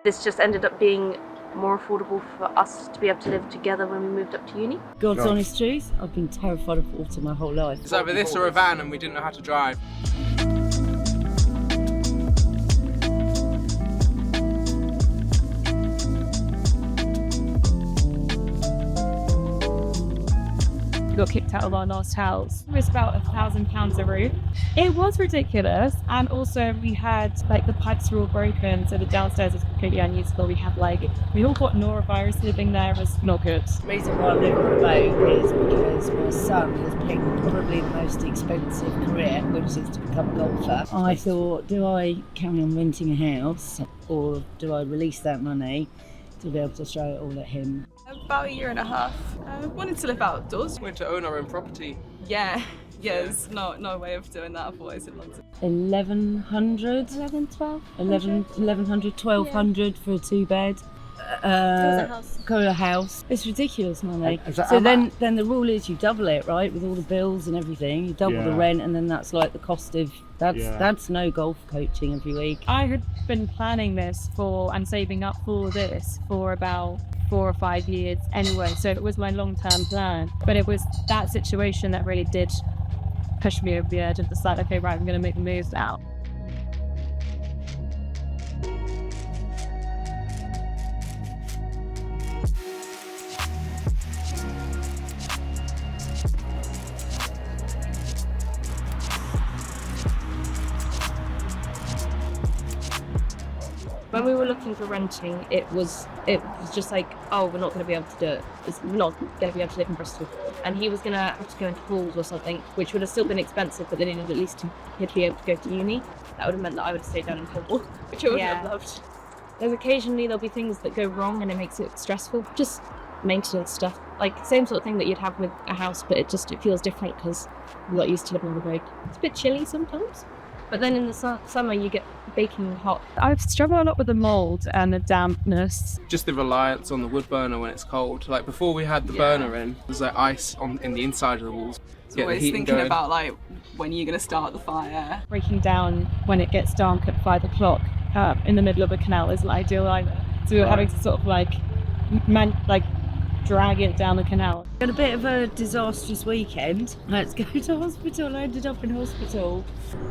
This just ended up being more affordable for us to be able to live together when we moved up to uni. God's honest truth, I've been terrified of water my whole life. It's either this or a van and we didn't know how to drive. We got kicked out of our last house. It was about £1,000 a roof. It was ridiculous, and also we had like the pipes were all broken, so the downstairs was completely unusable. We all got norovirus living there. It was not good. The reason why I live on a boat is because my son has picked probably the most expensive career, which is to become a golfer. I thought, do I carry on renting a house or do I release that money to be able to throw it all at him? About a year and a half. Wanted to live outdoors. Wanted to own our own property. Yeah, there's no way of doing that otherwise in London. 1,100? 1,200 for a 2-bed. Got a house. It's ridiculous money. So then the rule is you double it, right, with all the bills and everything. You double the rent, and then that's like the cost of that's no golf coaching every week. I had been planning this and saving up for this for about 4 or 5 years anyway, so it was my long-term plan. But it was that situation that really did push me over the edge and decide, okay, right, I'm going to make the moves now. When we were looking for renting, it was just like, oh, we're not going to be able to do it. We're not going to be able to live in Bristol. And he was going to have to go into halls or something, which would have still been expensive, but then at least he'd be able to go to uni. That would have meant that I would have stayed down in Hall, which I would have loved. There's occasionally there'll be things that go wrong and it makes it stressful. Just maintenance stuff, like same sort of thing that you'd have with a house, but it feels different because we're not used to living on the road. It's a bit chilly sometimes. But then in the summer you get baking hot. I've struggled a lot with the mould and the dampness. Just the reliance on the wood burner when it's cold. Like before we had the burner in, there's like ice in the inside of the walls. So always thinking about like when you're going to start the fire. Breaking down when it gets dark at 5 o'clock in the middle of a canal isn't ideal either. So we were having to sort of drag it down the canal. We had a bit of a disastrous weekend. Let's go to hospital. I ended up in hospital.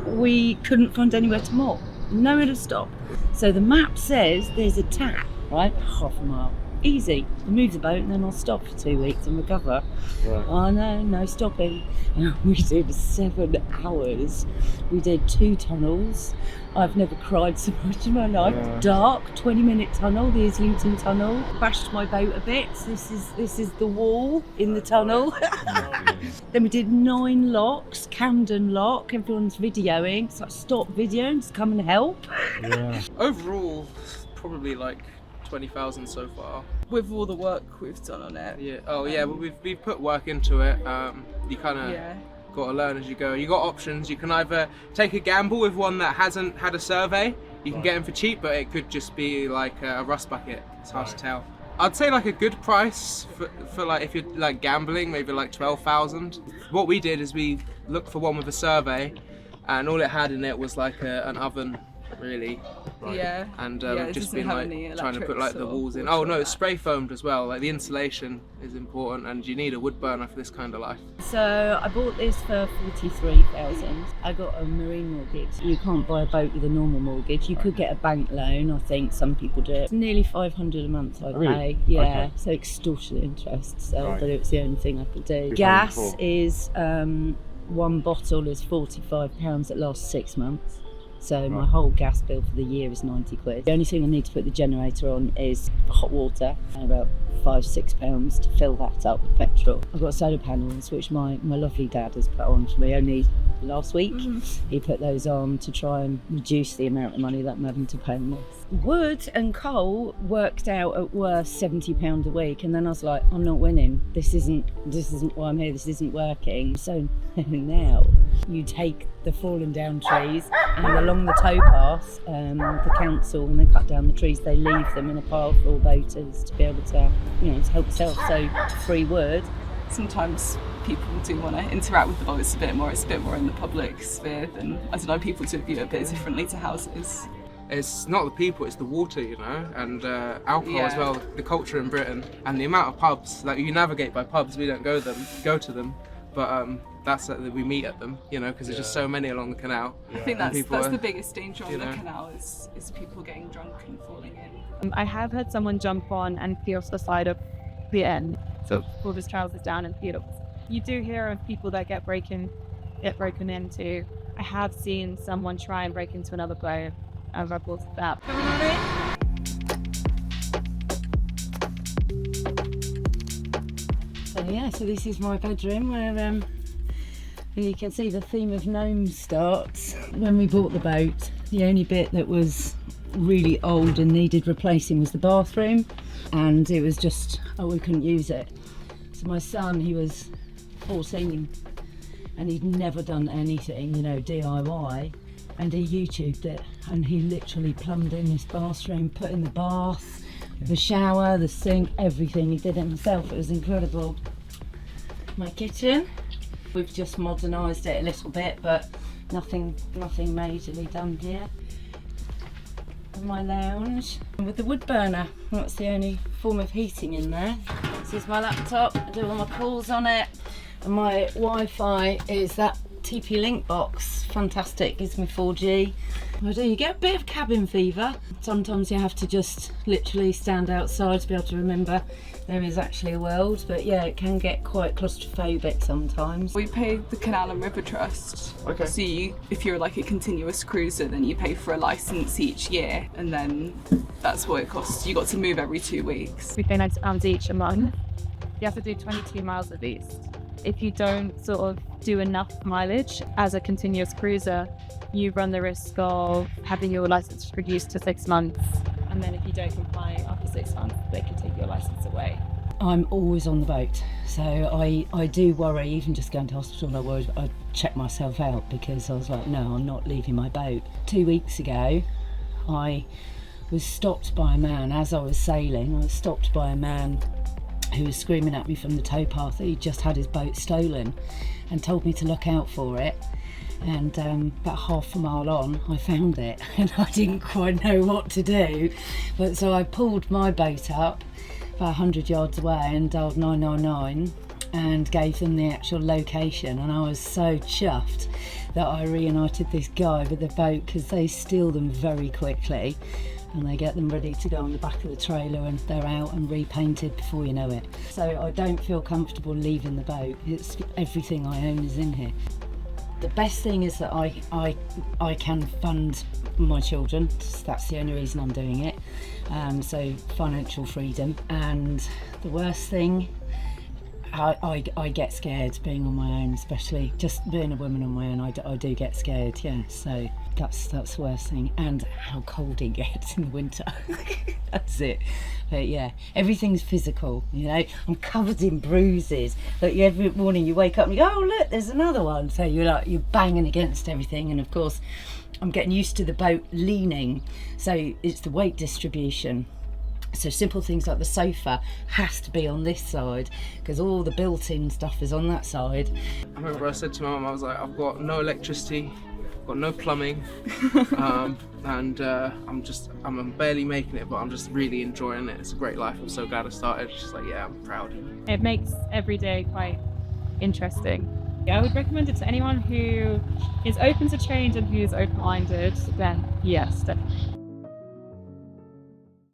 We couldn't find anywhere to mop, nowhere to stop. So the map says there's a tap, right, half a mile. Easy. I'll move the boat and then I'll stop for 2 weeks and recover. Right. Oh no stopping. And we did 7 hours. We did 2 tunnels. I've never cried so much in my life. Yeah. Dark, 20-minute tunnel, the Islington Tunnel. Bashed my boat a bit. This is the wall in the tunnel. Then we did 9 locks, Camden lock. Everyone's videoing. So I stopped videoing, just come and help. Yeah. Overall, probably like 20,000 so far. With all the work we've done on it. Yeah. Oh yeah, but we've put work into it. You kind of got to learn as you go. You got options. You can either take a gamble with one that hasn't had a survey. You can get them for cheap, but it could just be like a rust bucket. It's hard to tell. I'd say like a good price for like if you're like gambling, maybe like 12,000. What we did is we looked for one with a survey, and all it had in it was like an oven. Really, yeah, and we've just been like trying to put like the walls in. Oh no, it's spray foamed as well. Like the insulation is important, and you need a wood burner for this kind of life. So I bought this for 43,000. I got a marine mortgage. You can't buy a boat with a normal mortgage. You could get a bank loan. I think some people do it. It's nearly 500 a month I pay. Yeah, okay. So extortionate interest. So but it was the only thing I could do. Gas is one bottle is £45. That lasts 6 months. So my whole gas bill for the year is 90 quid. The only thing I need to put the generator on is hot water, and about £5-6 to fill that up with petrol. I've got solar panels, which my lovely dad has put on for me only last week. He put those on to try and reduce the amount of money that I'm having to pay on this. Wood and coal worked out at worst £70 a week, and then I was like, I'm not winning. This isn't why I'm here. This isn't working. So now you take the fallen down trees, and along the towpath, the council, when they cut down the trees, they leave them in a pile for all boaters to be able to, to help self. So free wood. Sometimes people do want to interact with the boats a bit more. It's a bit more in the public sphere than, I don't know, people do view it a bit differently to houses. it's not the people, it's the water, you know, and alcohol as well. The culture in Britain and the amount of pubs, like you navigate by pubs. We don't go to them, but that's we meet at them, you know, because there's just so many along the canal. I think that's the biggest danger on the canal is people getting drunk and falling in. I have had someone jump on and pee off the side of the end, so pull his trousers down and pee it off. You do hear of people that get broken into. I have seen someone try and break into another boat, and reported that. So this is my bedroom where you can see the theme of gnomes starts. When we bought the boat, the only bit that was really old and needed replacing was the bathroom, and it was just, we couldn't use it. So my son, he was 14 and he'd never done anything, you know, DIY, and he YouTubed it, and he literally plumbed in this bathroom, put in the bath, the shower, the sink, everything. He did it himself. It was incredible. My kitchen, we've just modernised it a little bit, but nothing majorly done here. And my lounge with the wood burner, that's the only form of heating in there. This is my laptop, I do all my calls on it, and my Wi-Fi is that TP-Link box, fantastic, gives me 4G. You get a bit of cabin fever. Sometimes you have to just literally stand outside to be able to remember there is actually a world, but yeah, it can get quite claustrophobic sometimes. We pay the Canal and River Trust. Okay. So if you're like a continuous cruiser, then you pay for a licence each year, and then that's what it costs. You got to move every 2 weeks. We pay £90 each a month. You have to do 22 miles at least. If you don't sort of do enough mileage as a continuous cruiser, you run the risk of having your license reduced to 6 months. And then if you don't comply after 6 months, they can take your license away. I'm always on the boat, so I do worry, even just going to hospital, I check myself out, because I was like, no, I'm not leaving my boat. 2 weeks ago, I was stopped by a man as I was sailing. I was stopped by a man who was screaming at me from the towpath that he'd just had his boat stolen, and told me to look out for it. And about half a mile on, I found it, and I didn't quite know what to do. But so I pulled my boat up about 100 yards away and dialed 999 and gave them the actual location. And I was so chuffed that I reunited this guy with the boat, because they steal them very quickly, and they get them ready to go on the back of the trailer, and they're out and repainted before you know it. So I don't feel comfortable leaving the boat. It's everything I own is in here. The best thing is that I can fund my children. That's the only reason I'm doing it. So financial freedom. And the worst thing, I get scared being on my own, especially just being a woman on my own. I do get scared, yeah. So that's the worst thing. And how cold it gets in the winter. That's it. But yeah, everything's physical, you know. I'm covered in bruises. Like every morning you wake up and you go, oh look, there's another one. So you're banging against everything. And of course, I'm getting used to the boat leaning. So it's the weight distribution. So simple things like the sofa has to be on this side, because all the built-in stuff is on that side. I remember I said to my mum, I was like, I've got no electricity, I've got no plumbing, and I'm barely making it, but I'm just really enjoying it. It's a great life. I'm so glad I started. She's like, yeah, I'm proud of you. It makes every day quite interesting. Yeah, I would recommend it to anyone who is open to change and who is open-minded. Then yes, definitely.